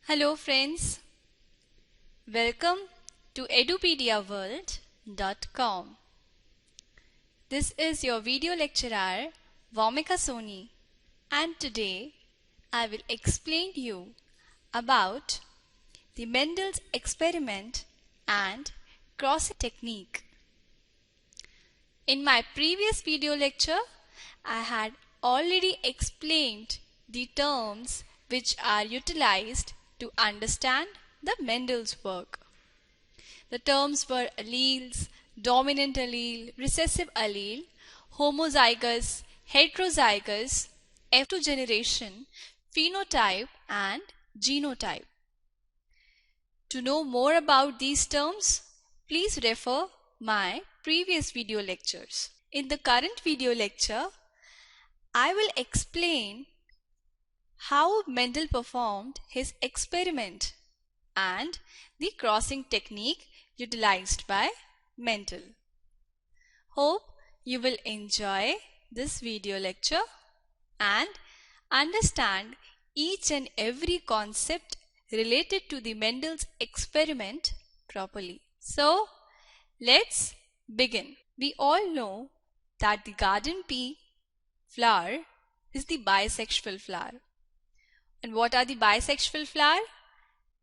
Hello friends, welcome to edupediaworld.com. This is your video lecturer Vomika Soni, and today I will explain you about the Mendel's experiment and crossing technique. In my previous video lecture, I had already explained the terms which are utilized to understand the Mendel's work. The terms were alleles, dominant allele, recessive allele, homozygous, heterozygous, F2 generation, phenotype and genotype. To know more about these terms, please refer my previous video lectures. In the current video lecture, I will explain how Mendel performed his experiment and the crossing technique utilized by Mendel. Hope you will enjoy this video lecture and understand each and every concept related to the Mendel's experiment properly. So, let's begin. We all know that the garden pea flower is the bisexual flower. And what are the bisexual flower?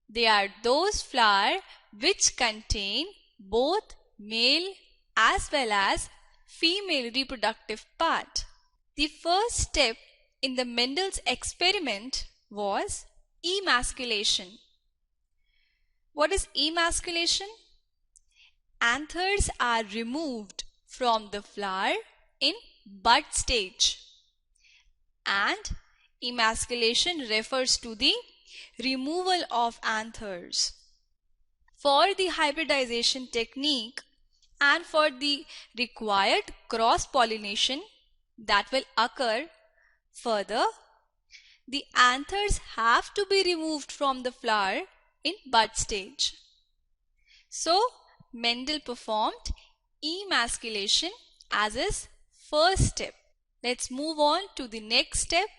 They are those flowers which contain both male as well as female reproductive part. The first step in the Mendel's experiment was emasculation. What is emasculation? Anthers are removed from the flower in bud stage, and emasculation refers to the removal of anthers. For the hybridization technique and for the required cross-pollination that will occur further, the anthers have to be removed from the flower in bud stage. So, Mendel performed emasculation as his first step. Let's move on to the next step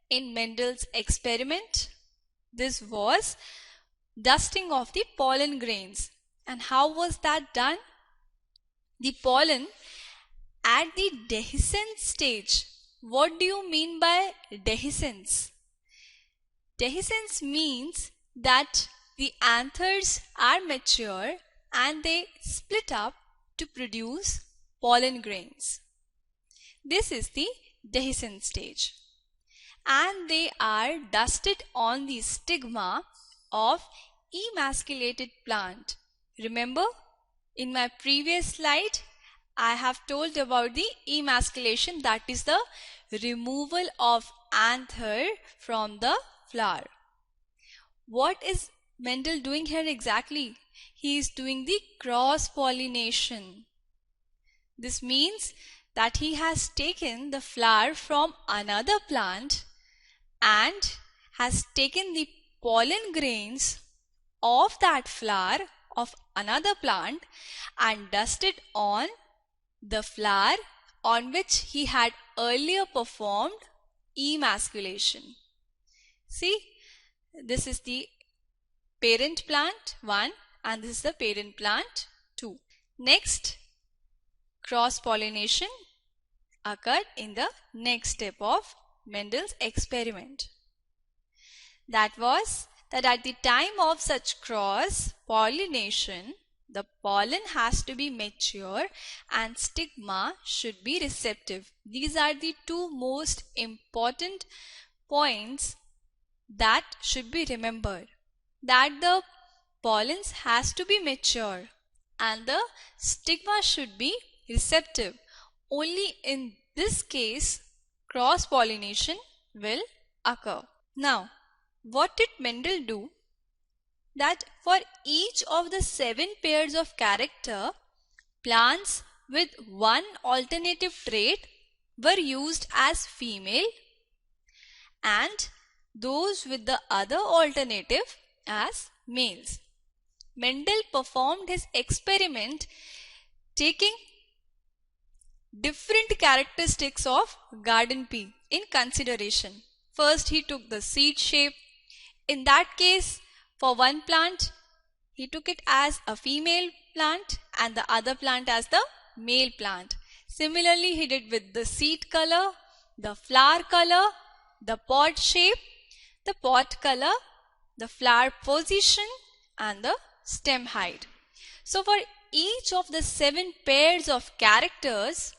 in Mendel's experiment. This was dusting of the pollen grains. And how was that done? The pollen at the dehiscence stage. What do you mean by dehiscence? Dehiscence means that the anthers are mature and they split up to produce pollen grains. This is the dehiscence stage. And they are dusted on the stigma of emasculated plant. Remember, in my previous slide, I have told about the emasculation, that is the removal of anther from the flower. What is Mendel doing here exactly? He is doing the cross-pollination. This means that he has taken the flower from another plant and has taken the pollen grains of that flower of another plant and dusted on the flower on which he had earlier performed emasculation. See, this is the parent plant 1 and this is the parent plant 2. Next, cross-pollination occurred in the next step of Mendel's experiment. That was that at the time of such cross-pollination, the pollen has to be mature and stigma should be receptive. These are the two most important points that should be remembered. That the pollens has to be mature and the stigma should be receptive. Only in this case, cross-pollination will occur. Now, what did Mendel do? That for each of the 7 pairs of character, plants with one alternative trait were used as female and those with the other alternative as males. Mendel performed his experiment taking different characteristics of garden pea in consideration. First, he took the seed shape. In that case, For one plant, he took it as a female plant and the other plant as the male plant. Similarly, he did with the seed color, the flower color, the pod shape, the pot color, the flower position and the stem height. So for each of the 7 pairs of characters,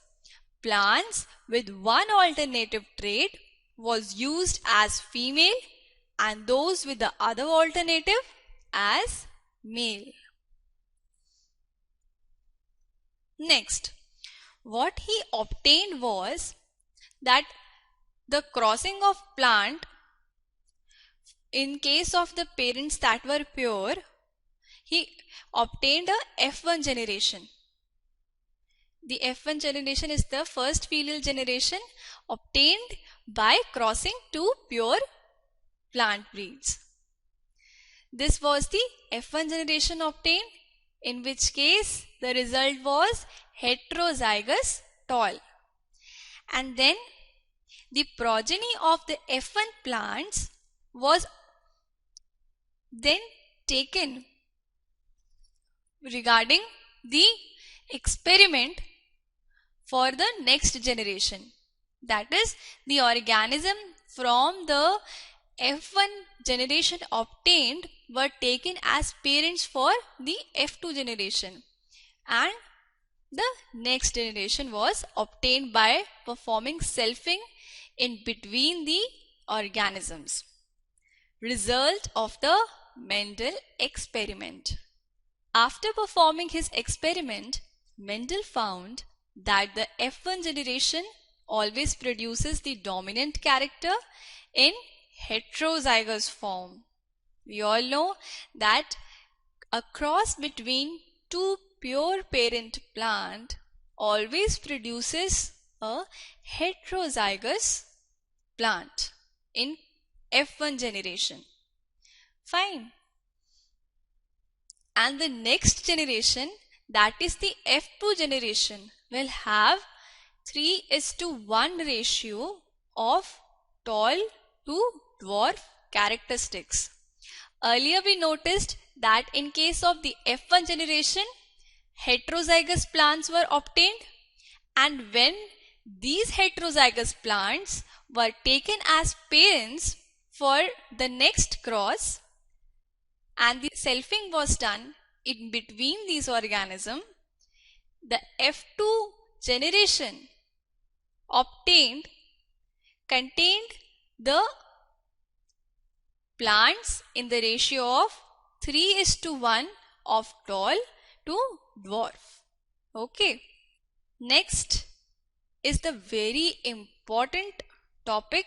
plants with one alternative trait was used as female and those with the other alternative as male. Next, what he obtained was that the crossing of plant, in case of the parents that were pure, he obtained a F1 generation. The F1 generation is the first filial generation obtained by crossing 2 pure plant breeds. This was the F1 generation obtained, in which case the result was heterozygous tall. And then the progeny of the F1 plants was then taken regarding the experiment for the next generation. That is, the organism from the F1 generation obtained were taken as parents for the F2 generation, and the next generation was obtained by performing selfing in between the organisms. Result of the Mendel experiment. After performing his experiment, Mendel found that the F1 generation always produces the dominant character in heterozygous form. We all know that a cross between 2 pure parent plant always produces a heterozygous plant in F1 generation. Fine. And the next generation, that is the F2 generation, will have 3:1 ratio of tall to dwarf characteristics. Earlier we noticed that in case of the F1 generation, heterozygous plants were obtained, and when these heterozygous plants were taken as parents for the next cross and the selfing was done in between these organisms, the F2 generation obtained contained the plants in the ratio of 3:1 of tall to dwarf. Okay. Next is the very important topic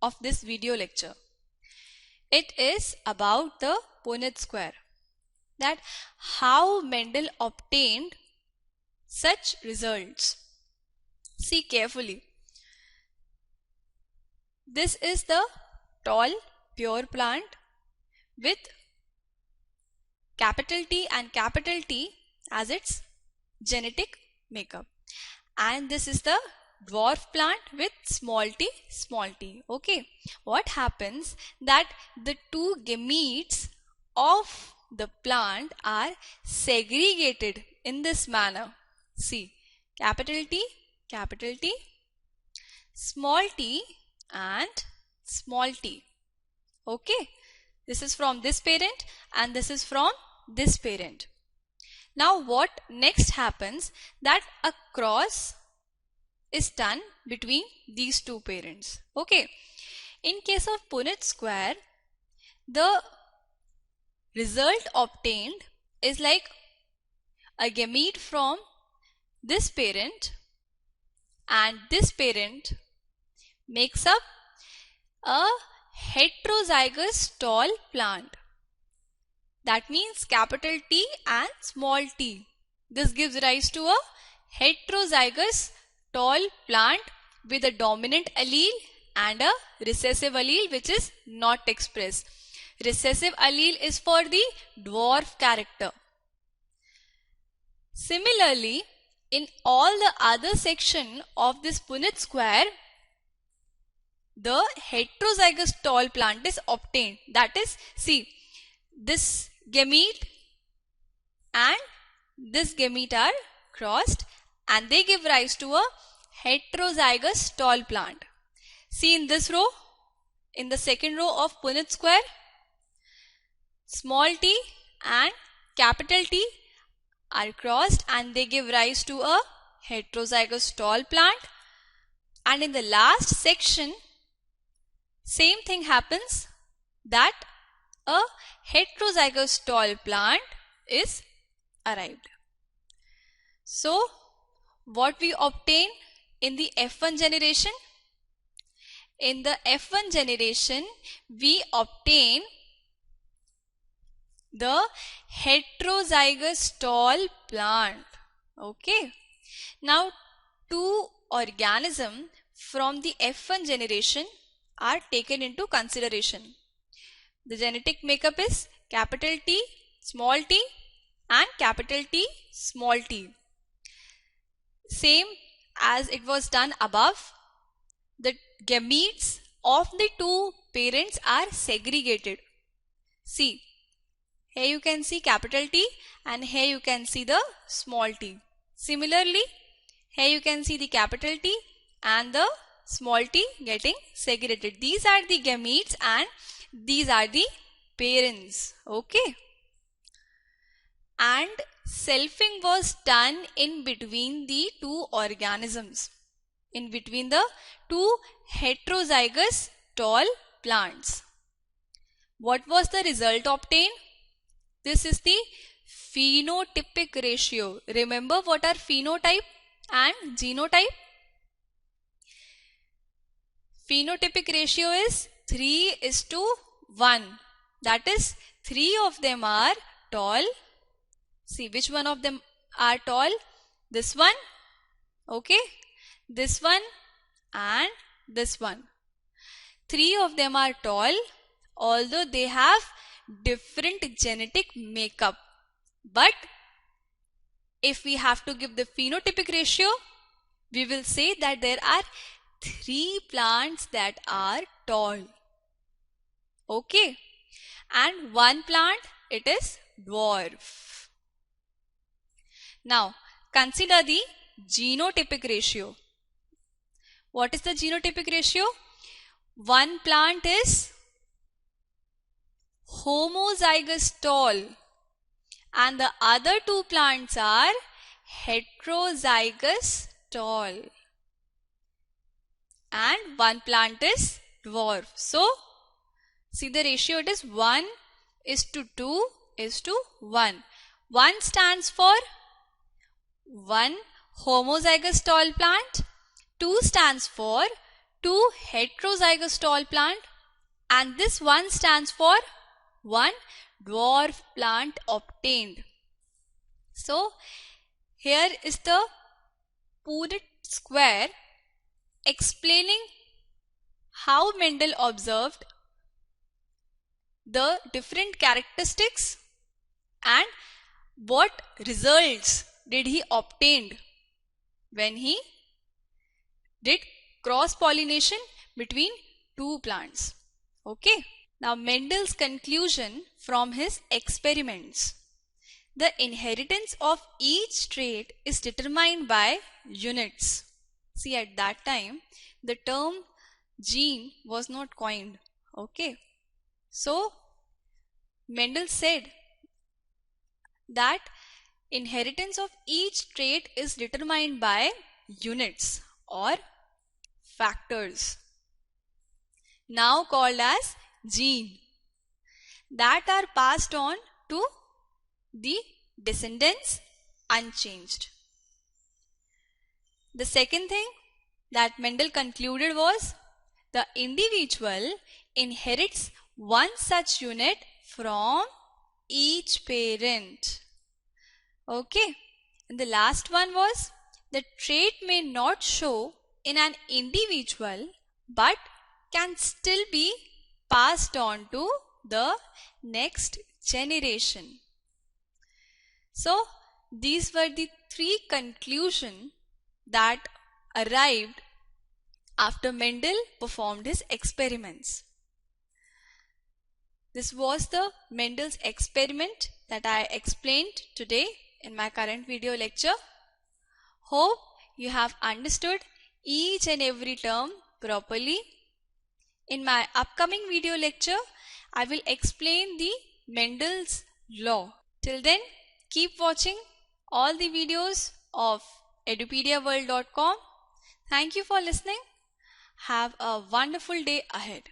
of this video lecture. It is about the Punnett square. That how Mendel obtained such results. See carefully. This is the tall pure plant with capital T and capital T as its genetic makeup, and this is the dwarf plant with small t. Okay, what happens that the two gametes of the plant are segregated in this manner. See, capital T, small t and small t. Okay, this is from this parent and this is from this parent. Now what next happens, that a cross is done between these two parents. Okay, in case of Punnett square, the result obtained is like a gamete from this parent and this parent makes up a heterozygous tall plant. That means capital T and small t. This gives rise to a heterozygous tall plant with a dominant allele and a recessive allele which is not expressed. Recessive allele is for the dwarf character. Similarly, in all the other section of this Punnett square, the heterozygous tall plant is obtained. That is, see, this gamete and this gamete are crossed and they give rise to a heterozygous tall plant. See in this row, in the second row of Punnett square, small t and capital T are crossed and they give rise to a heterozygous tall plant. And in the last section, same thing happens, that a heterozygous tall plant is arrived. So, what we obtain in the F1 generation? In the F1 generation, we obtain the heterozygous tall plant. Okay. Now, two organisms from the F1 generation are taken into consideration. The genetic makeup is capital T, small t and capital T, small t. Same as it was done above, the gametes of the two parents are segregated. See, here you can see capital T and here you can see the small t. Similarly, here you can see the capital T and the small t getting segregated. These are the gametes and these are the parents. Okay. And selfing was done in between the two organisms, in between the two heterozygous tall plants. What was the result obtained? This is the phenotypic ratio. Remember what are phenotype and genotype? Phenotypic ratio is 3:1. That is, 3 of them are tall. See, which one of them are tall? This one, okay, this one and this one. 3 of them are tall, although they have different genetic makeup. But if we have to give the phenotypic ratio, we will say that there are 3 plants that are tall. Okay. And 1 plant, it is dwarf. Now, consider the genotypic ratio. What is the genotypic ratio? 1 plant is homozygous tall and the other 2 plants are heterozygous tall. And 1 plant is dwarf. So, see the ratio, it is 1:2:1. 1 stands for 1 homozygous tall plant, 2 stands for 2 heterozygous tall plant, and this 1 stands for 1 dwarf plant obtained. So, here is the Punnett square explaining how Mendel observed the different characteristics and what results did he obtained when he did cross pollination between 2 plants. Okay. Now Mendel's conclusion from his experiments. The inheritance of each trait is determined by units. See, at that time the term gene was not coined. Okay. So Mendel said that inheritance of each trait is determined by units or factors, now called as gene, that are passed on to the descendants unchanged. The second thing that Mendel concluded was the individual inherits one such unit from each parent. Okay. And the last one was the trait may not show in an individual but can still be passed on to the next generation. So these were the 3 conclusions that arrived after Mendel performed his experiments. This was the Mendel's experiment that I explained today in my current video lecture. Hope you have understood each and every term properly. In my upcoming video lecture, I will explain the Mendel's law. Till then, keep watching all the videos of edupediaworld.com. Thank you for listening. Have a wonderful day ahead.